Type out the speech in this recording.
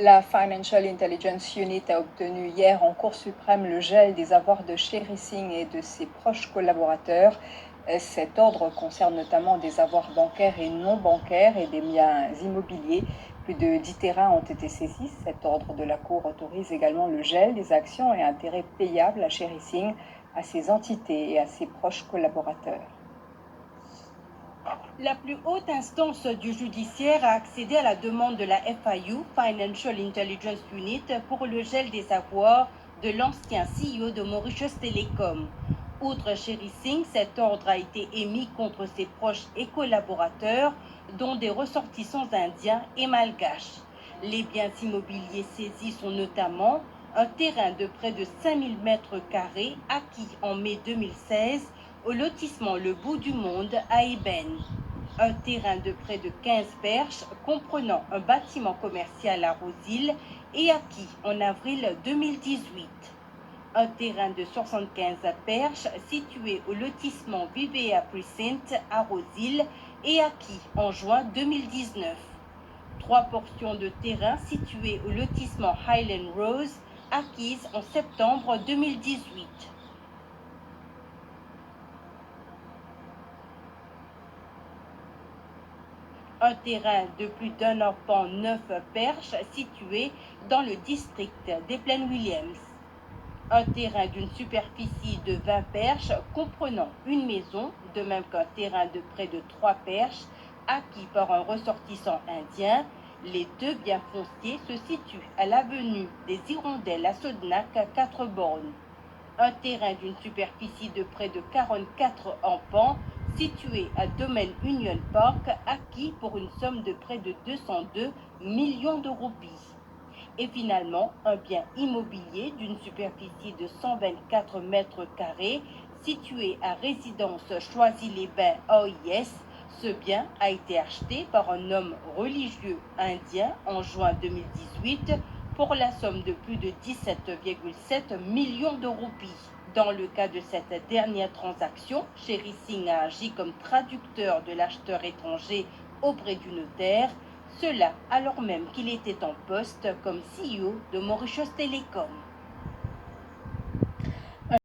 La Financial Intelligence Unit a obtenu hier en Cour suprême le gel des avoirs de Sherry Singh et de ses proches collaborateurs. Cet ordre concerne notamment des avoirs bancaires et non bancaires et des biens immobiliers. Plus de 10 terrains ont été saisis. Cet ordre de la Cour autorise également le gel des actions et intérêts payables à Sherry Singh, à ses entités et à ses proches collaborateurs. La plus haute instance du judiciaire a accédé à la demande de la FIU, Financial Intelligence Unit, pour le gel des avoirs de l'ancien CEO de Mauritius Telecom. Outre Sherry Singh, cet ordre a été émis contre ses proches et collaborateurs, dont des ressortissants indiens et malgaches. Les biens immobiliers saisis sont notamment un terrain de près de 5000 mètres carrés acquis en mai 2016 au lotissement Le Bout du Monde à Eben. Un terrain de près de 15 perches comprenant un bâtiment commercial à Roseville et acquis en avril 2018. Un terrain de 75 perches situé au lotissement Vivea Precinct à Roseville et acquis en juin 2019. 3 portions de terrain situées au lotissement Highland Rose acquises en septembre 2018. Un terrain de plus d'un arpent 9 perches situé dans le district des Plaines Williams. Un terrain d'une superficie de 20 perches comprenant une maison, de même qu'un terrain de près de 3 perches acquis par un ressortissant indien. Les deux biens fonciers se situent à l'avenue des Hirondelles à Sodnac, 4 bornes. Un terrain d'une superficie de près de 44 arpents situé à Domaine Union Park, acquis pour une somme de près de 202 millions de roupies. Et finalement, un bien immobilier d'une superficie de 124 mètres carrés situé à Résidence Choisy-les-Bains AIS. Ce bien a été acheté par un homme religieux indien en juin 2018 pour la somme de plus de 17,7 millions de roupies. Dans le cas de cette dernière transaction, Sherry Singh a agi comme traducteur de l'acheteur étranger auprès du notaire, cela alors même qu'il était en poste comme CEO de Mauritius Telecom.